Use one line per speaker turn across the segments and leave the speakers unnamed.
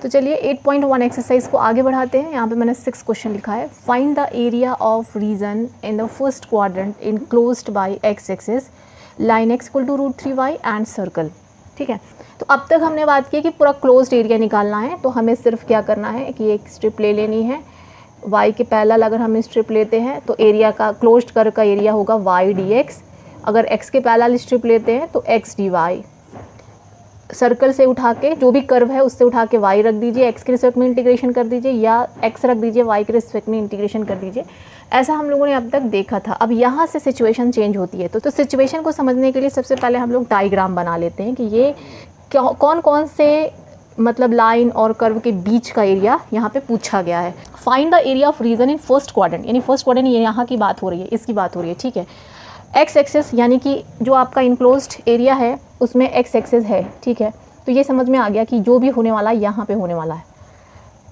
तो चलिए 8.1 एक्सरसाइज को आगे बढ़ाते हैं। यहाँ पे मैंने 6 क्वेश्चन लिखा है। Find the area of region in the first quadrant enclosed by X axis, line X equal to √3y and circle. ठीक है, तो अब तक हमने बात की कि पूरा क्लोज्ड एरिया निकालना है, तो हमें सिर्फ क्या करना है कि एक स्ट्रिप ले लेनी है। y के पैरेलल अगर हम स्ट्रिप लेते हैं तो एरिया का, क्लोज्ड कर्व का एरिया होगा y dx। अगर x के पैरेलल स्ट्रिप लेते हैं तो x dy। सर्कल से उठा के, जो भी कर्व है उससे उठा के y रख दीजिए, x के रिस्पेक्ट में इंटीग्रेशन कर दीजिए, या x रख दीजिए, y के रिस्पेक्ट में इंटीग्रेशन कर दीजिए। ऐसा हम लोगों ने अब तक देखा था। अब यहाँ से सिचुएशन चेंज होती है। तो सिचुएशन को समझने के लिए सबसे पहले हम लोग डायग्राम बना लेते हैं कि ये कौन कौन से मतलब लाइन और कर्व के बीच का एरिया यहाँ पे पूछा गया है। Find the area of region in first quadrant, यानी फर्स्ट क्वाड्रेंट ये यहाँ की बात हो रही है, इसकी बात हो रही है। ठीक है, एक्स एक्सिस यानी कि जो आपका इनक्लोज्ड एरिया है उसमें एक्स एक्सिस है। ठीक है, तो ये समझ में आ गया कि जो भी होने वाला है यहाँ पे होने वाला है।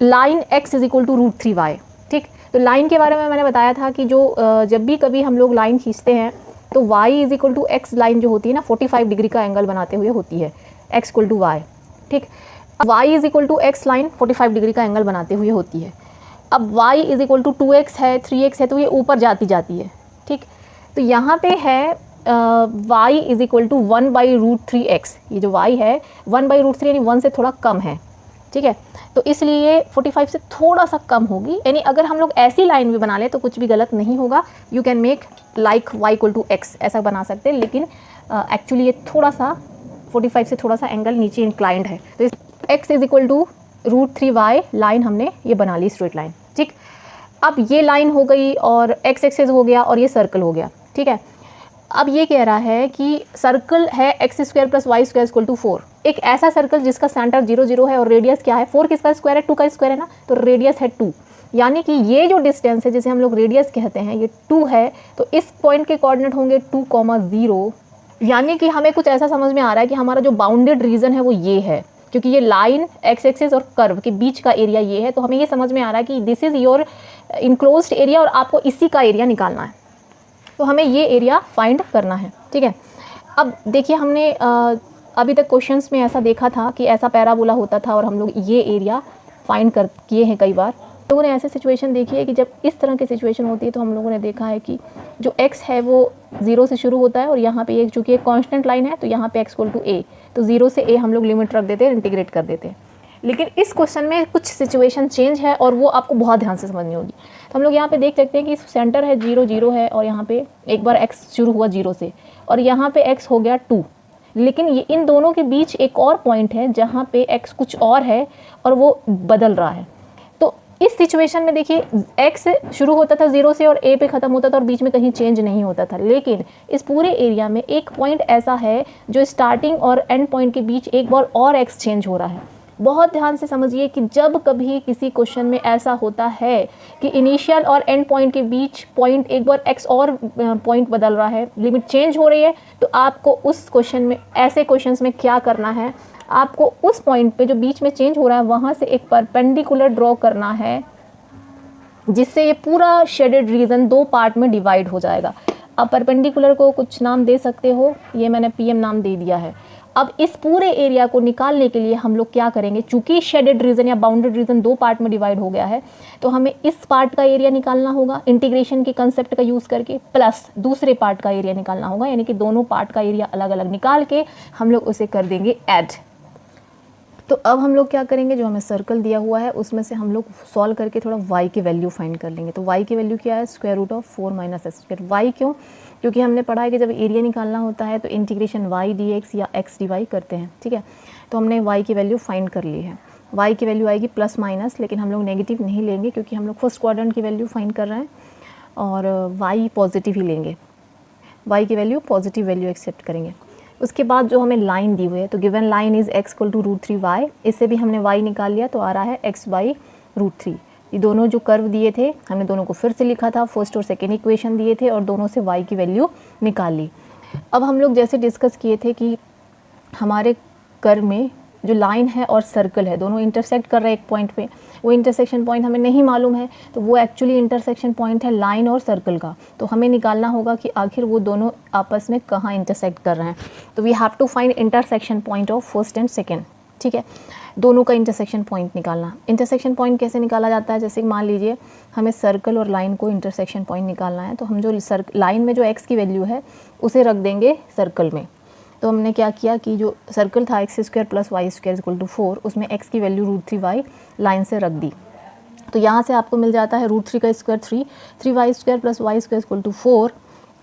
Line x is equal to √3y। ठीक, तो लाइन के बारे में मैंने बताया था कि जो जब भी कभी हम लोग लाइन खींचते हैं तो y is equal to X line जो होती है ना 45 डिग्री का एंगल बनाते हुए होती है, x इक्वल टू y। ठीक, y is equal to X line 45 degree का एंगल बनाते हुए होती है। अब y is equal to 2x है, 3x है, तो ये ऊपर जाती जाती है। ठीक, तो यहाँ पे है y is equal to 1/√3x। ये जो y है 1/√3 यानी 1 से थोड़ा कम है। ठीक है, तो इसलिए 45 से थोड़ा सा कम होगी। यानी अगर हम लोग ऐसी लाइन भी बना लें तो कुछ भी गलत नहीं होगा। You can make like y equal to x, ऐसा बना सकते हैं, लेकिन एक्चुअली ये थोड़ा सा 45 से थोड़ा सा एंगल नीचे इंक्लाइंड है। तो x is equal to √3y line हमने ये बना ली, स्ट्रेट लाइन। ठीक, अब ये लाइन हो गई और x एक्सिस हो गया और ये सर्कल हो गया। ठीक है, अब ये कह रहा है कि सर्कल है x² + y² इक्वल टू 4। एक ऐसा सर्कल जिसका सेंटर 0 0 है और रेडियस क्या है 4, किसका स्क्वायर है 2 का स्क्वायर है ना, तो रेडियस है 2। यानी कि ये जो डिस्टेंस है जिसे हम लोग रेडियस कहते हैं ये 2 है। तो इस पॉइंट के कोऑर्डिनेट होंगे 2,0। यानी कि हमें कुछ ऐसा समझ में आ रहा है कि हमारा जो बाउंडेड रीजन है वो ये है, क्योंकि ये लाइन एक्स एक्सिस और कर्व के बीच का एरिया ये है। तो हमें ये समझ में आ रहा है कि this is your enclosed area और आपको इसी का एरिया निकालना है। तो हमें ये एरिया फाइंड करना है। ठीक है, अब देखिए हमने अभी तक क्वेश्चंस में ऐसा देखा था कि ऐसा पैराबोला होता था और हम लोग ये एरिया फाइंड कर किए हैं कई बार। लोगों ने ऐसे सिचुएशन देखी है कि जब इस तरह की सिचुएशन होती है तो हम लोगों ने देखा है कि जो x है वो 0 से शुरू होता है और यहाँ पे एक चूँकि एक कांस्टेंट लाइन है तो यहाँ पे x इक्वल टू a, तो 0 से a हम लोग लिमिट रख देते हैं, इंटीग्रेट कर देते हैं। लेकिन इस क्वेश्चन में कुछ सिचुएशन चेंज है और वो आपको बहुत ध्यान से समझनी होगी। तो हम लोग यहाँ पे देख सकते हैं कि सेंटर है 0 0 है और यहाँ पे एक बार x शुरू हुआ 0 से और यहाँ पे x हो गया 2। लेकिन ये इन दोनों के बीच एक और पॉइंट है जहाँ पे x कुछ और है और वो बदल रहा है। तो इस सिचुएशन में देखिए x शुरू होता था 0 से और a पे ख़त्म होता था और बीच में कहीं चेंज नहीं होता था। लेकिन इस पूरे एरिया में एक पॉइंट ऐसा है जो स्टार्टिंग और एंड पॉइंट के बीच एक बार और x चेंज हो रहा है। बहुत ध्यान से समझिए कि जब कभी किसी क्वेश्चन में ऐसा होता है कि इनिशियल और एंड पॉइंट के बीच पॉइंट एक बार x और पॉइंट बदल रहा है, लिमिट चेंज हो रही है, तो आपको उस क्वेश्चन में, ऐसे क्वेश्चंस में क्या करना है, आपको उस पॉइंट पे जो बीच में चेंज हो रहा है वहाँ से एक परपेंडिकुलर ड्रॉ करना है, जिससे ये पूरा शेडेड रीजन 2 पार्ट में डिवाइड हो जाएगा। आप परपेंडिकुलर को कुछ नाम दे सकते हो, ये मैंने PM नाम दे दिया है। अब इस पूरे एरिया को निकालने के लिए हम लोग क्या करेंगे, चूंकि शेडेड रीजन या बाउंडेड रीजन 2 पार्ट में डिवाइड हो गया है तो हमें इस पार्ट का एरिया निकालना होगा इंटीग्रेशन के कंसेप्ट का यूज़ करके, प्लस दूसरे पार्ट का एरिया निकालना होगा। यानी कि दोनों पार्ट का एरिया अलग अलग निकाल के हम लोग उसे कर देंगे ऐड। तो अब हम लोग क्या करेंगे, जो हमें सर्कल दिया हुआ है उसमें से हम लोग सॉल्व करके थोड़ा y की वैल्यू फाइंड कर लेंगे। तो y की वैल्यू क्या है, √4 - x²। y क्यों, क्योंकि हमने पढ़ा है कि जब एरिया निकालना होता है तो इंटीग्रेशन y dx या x dy करते हैं। ठीक है, तो हमने y की वैल्यू फाइंड कर ली है। y की वैल्यू आएगी +-, लेकिन हम लोग नेगेटिव नहीं लेंगे क्योंकि हम लोग फर्स्ट क्वाड्रेंट की वैल्यू फाइंड कर रहे हैं और y पॉजिटिव ही लेंगे। y की वैल्यू पॉजिटिव वैल्यू एक्सेप्ट करेंगे। उसके बाद जो हमें लाइन दी हुई है, तो given line is x equal to √3y, इससे भी हमने y निकाल लिया तो आ रहा है x/√3। ये दोनों जो कर्व दिए थे हमने दोनों को फिर से लिखा था, फर्स्ट और सेकेंड इक्वेशन दिए थे और दोनों से y की वैल्यू निकाल ली। अब हम लोग जैसे डिस्कस किए थे कि हमारे कर्व में जो लाइन है और सर्कल है दोनों इंटरसेक्ट कर रहे हैं एक पॉइंट पे, वो इंटरसेक्शन पॉइंट हमें नहीं मालूम है, तो वो एक्चुअली इंटरसेक्शन पॉइंट है लाइन और सर्कल का। तो हमें निकालना होगा कि आखिर वो दोनों आपस में कहाँ इंटरसेक्ट कर रहे हैं। तो we have to find intersection point of first and second. ठीक है। दोनों का इंटरसेक्शन पॉइंट निकालना। इंटरसेक्शन पॉइंट कैसे निकाला जाता है, जैसे मान लीजिए हमें सर्कल और लाइन को इंटरसेक्शन पॉइंट निकालना है, तो हम जो लाइन में जो एक्स की वैल्यू है उसे रख देंगे सर्कल में। तो हमने क्या किया कि जो सर्कल था x² + y² = 4, उसमें x की वैल्यू √3y लाइन से रख दी। तो यहाँ से आपको मिल जाता है √3 का स्क्वायर 3y² + y² = 4,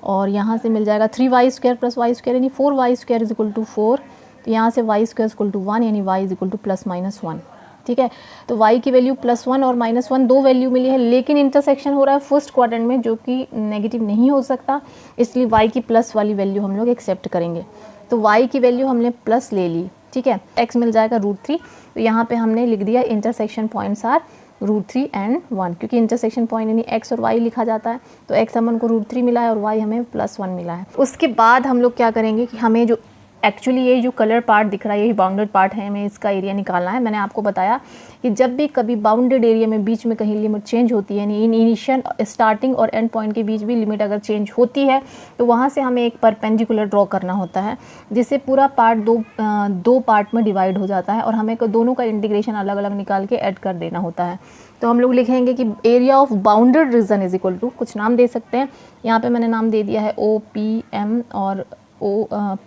और यहाँ से मिल जाएगा 3y² + y² यानी 4y² = 4। तो यहाँ से y² = 1 यानी y = ±1। ठीक है, तो y की वैल्यू +1 और -1 दो वैल्यू मिली है, लेकिन इंटरसेक्शन हो रहा है फर्स्ट क्वाड्रेंट में, जो कि नेगेटिव नहीं हो सकता, इसलिए y की प्लस वाली वैल्यू हम लोग एक्सेप्ट करेंगे। तो y की वैल्यू हमने प्लस ले ली। ठीक है, x मिल जाएगा √3। तो यहाँ पे हमने लिख दिया इंटरसेक्शन पॉइंट्स आर √3 and 1, क्योंकि इंटरसेक्शन पॉइंट यानी x और y लिखा जाता है। तो x हमन को √3 मिला है और y हमें +1 मिला है। उसके बाद हम लोग क्या करेंगे कि हमें जो एक्चुअली ये जो कलर पार्ट दिख रहा है यही बाउंडेड पार्ट है, हमें इसका एरिया निकालना है। मैंने आपको बताया कि जब भी कभी बाउंडेड एरिया में बीच में कहीं लिमिट चेंज होती है, यानी इनिशियल स्टार्टिंग और एंड पॉइंट के बीच भी लिमिट अगर चेंज होती है, तो वहाँ से हमें एक परपेंडिकुलर ड्रॉ करना होता है, जिससे पूरा पार्ट दो पार्ट में डिवाइड हो जाता है और हमें दोनों का इंटीग्रेशन अलग अलग निकाल के ऐड कर देना होता है। तो हम लोग लिखेंगे कि area of bounded region is equal to, कुछ नाम दे सकते हैं, यहाँ पे मैंने नाम दे दिया है OPM और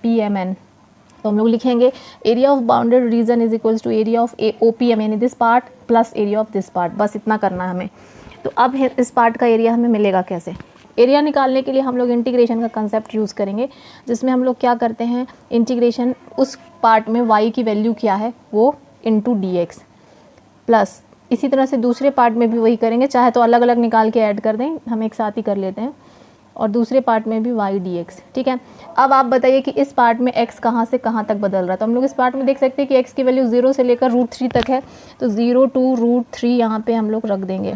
PMN। तो हम लोग लिखेंगे area of bounded region is equals to area of OPM यानी this part plus area of this part, बस इतना करना है हमें। तो अब इस पार्ट का एरिया हमें मिलेगा कैसे? एरिया निकालने के लिए हम लोग इंटीग्रेशन का कंसेप्ट यूज़ करेंगे, जिसमें हम लोग क्या करते हैं, इंटीग्रेशन उस पार्ट में y की वैल्यू क्या है वो इंटू dx, प्लस इसी तरह से दूसरे पार्ट में भी वही करेंगे, चाहे तो अलग अलग निकाल के ऐड कर दें, हम एक साथ ही कर लेते हैं, और दूसरे पार्ट में भी y dx। ठीक है, अब आप बताइए कि इस पार्ट में x कहाँ से कहाँ तक बदल रहा है। तो हम लोग इस पार्ट में देख सकते हैं कि x की वैल्यू 0 से लेकर √3 तक है, तो 0 to √3 यहाँ पे हम लोग रख देंगे।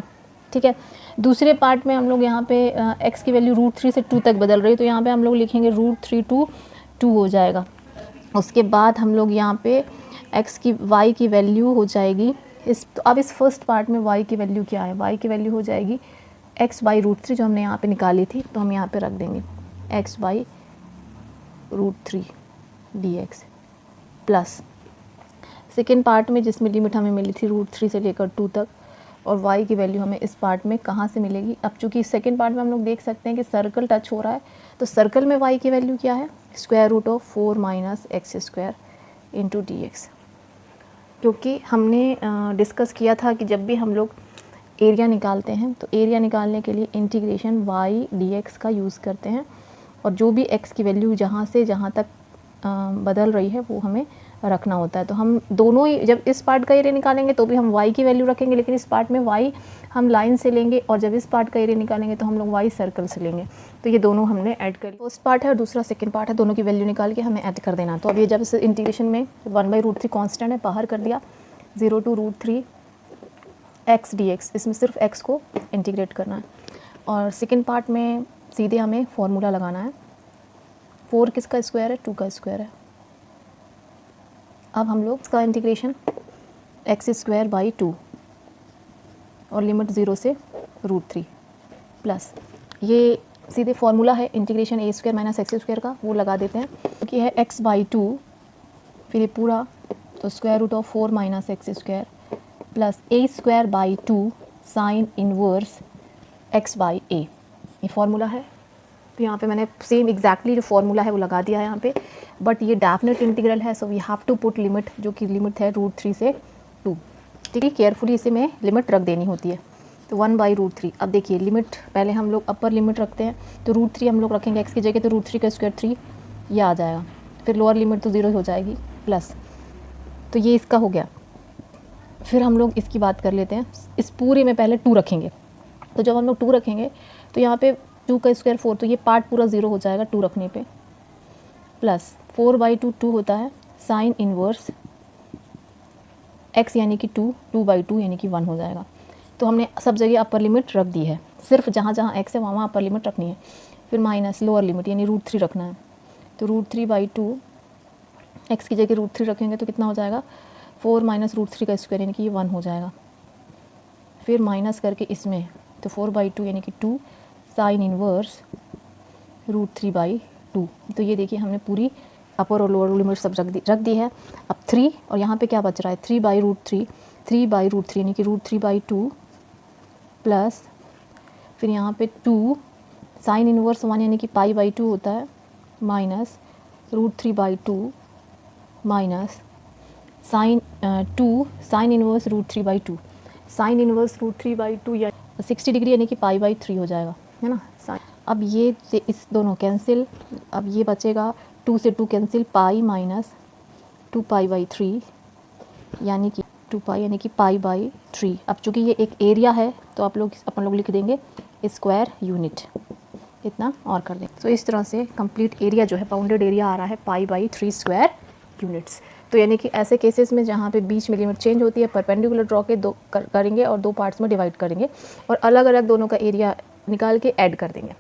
ठीक है, दूसरे पार्ट में हम लोग यहाँ पे x की वैल्यू √3 से 2 तक बदल रही है, तो यहाँ पे हम लोग लिखेंगे √3 to 2 हो जाएगा। उसके बाद हम लोग यहाँ पे y की वैल्यू हो जाएगी तो अब इस फर्स्ट पार्ट में y की वैल्यू क्या है, y की वैल्यू हो जाएगी x बाई √3 जो हमने यहाँ पे निकाली थी, तो हम यहाँ पे रख देंगे x by √3 dx, plus second part में जिसमें लिमिट हमें मिली थी √3 से लेकर 2 तक, और y की वैल्यू हमें इस पार्ट में कहाँ से मिलेगी। अब चूँकि सेकेंड पार्ट में हम लोग देख सकते हैं कि सर्कल टच हो रहा है, तो सर्कल में y की वैल्यू क्या है, √4 - x² इंटू dx। क्योंकि हमने डिस्कस किया था कि जब भी हम लोग एरिया निकालते हैं तो एरिया निकालने के लिए इंटीग्रेशन y dx का यूज़ करते हैं, और जो भी x की वैल्यू जहाँ से जहाँ तक बदल रही है वो हमें रखना होता है। तो हम दोनों ही, जब इस पार्ट का एरिया निकालेंगे तो भी हम y की वैल्यू रखेंगे, लेकिन इस पार्ट में y हम लाइन से लेंगे, और जब इस पार्ट का एरिया निकालेंगे तो हम लोग y सर्कल से लेंगे। तो ये दोनों हमने ऐड कर, फर्स्ट पार्ट है और दूसरा सेकंड पार्ट है, दोनों की वैल्यू निकाल के हमें ऐड कर देना। तो अब ये जब इस इंटीग्रेशन में 1/√3 कॉन्स्टेंट है, बाहर कर दिया, 0 to √3 x dx, इसमें सिर्फ x को इंटीग्रेट करना है, और सेकेंड पार्ट में सीधे हमें फॉर्मूला लगाना है। 4 किसका स्क्वायर है, 2 का स्क्वायर है। अब हम लोग इसका इंटीग्रेशन x² बाई 2 और लिमिट 0 से √3, प्लस ये सीधे फार्मूला है इंटीग्रेशन a² - x² का, वो लगा देते हैं, क्योंकि है x बाई 2, फिर ये पूरा तो √4 - x² plus a² by 2 sine inverse x by a, ये फार्मूला है। तो यहाँ पे मैंने सेम एग्जैक्टली जो फार्मूला है वो लगा दिया है यहाँ पे, बट ये डेफिनेट इंटीग्रल है, so we have to put limit, जो कि लिमिट है √3 से 2। ठीक है, केयरफुली इसे में लिमिट रख देनी होती है। तो 1/√3। अब देखिए लिमिट, पहले हम लोग अपर लिमिट रखते हैं, तो √3 हम लोग रखेंगे x की जगह, तो √3 का स्क्वायर 3 ये आ जाएगा, फिर लोअर लिमिट तो 0 हो जाएगी, प्लस, तो ये इसका हो गया। फिर हम लोग इसकी बात कर लेते हैं, इस पूरे में पहले 2 रखेंगे, तो जब हम लोग 2 रखेंगे तो यहाँ पे 2 का स्क्वायर 4, तो ये पार्ट पूरा 0 हो जाएगा 2 रखने पे, प्लस 4/2 2 होता है साइन इनवर्स x यानी कि 2, 2/2 यानी कि 1 हो जाएगा। तो हमने सब जगह अपर लिमिट रख दी है, सिर्फ जहाँ जहाँ x है वहाँ अपर लिमिट रखनी है, फिर माइनस लोअर लिमिट यानी √3 रखना है, तो √3/2 x की जगह √3 रखेंगे तो कितना हो जाएगा, 4 - √3 का स्क्वायर यानी कि ये 1 हो जाएगा, फिर माइनस करके इसमें, तो 4/2 यानी कि 2 साइन इनवर्स √3/2। तो ये देखिए हमने पूरी अपर और लोअर लिमिट सब रख दी है। अब 3 और यहाँ पे क्या बच रहा है 3/√3, 3/√3 यानी कि √3/2 प्लस फिर यहाँ पे 2 साइन इनवर्स 1 यानी कि π/2 होता है minus √3/2 minus sine 2 sine inverse √3/2, sine inverse √3/2 या 60 डिग्री यानी कि π/3 हो जाएगा, है ना। अब ये से इस दोनों कैंसिल, अब ये बचेगा 2 से 2 कैंसिल, पाई माइनस 2π/3 यानी कि 2π यानी कि π/3। अब चूँकि ये एक एरिया है तो अपन लोग लिख देंगे स्क्वायर यूनिट, इतना और कर देंगे। तो इस तरह से कंप्लीट एरिया जो है बाउंडेड एरिया आ रहा है π/3 स्क्वायर यूनिट्स। तो यानी कि ऐसे केसेस में जहाँ पे बीच में लिमिट चेंज होती है परपेंडिकुलर ड्रॉ के करेंगे और 2 पार्ट्स में डिवाइड करेंगे और अलग अलग दोनों का एरिया निकाल के ऐड कर देंगे।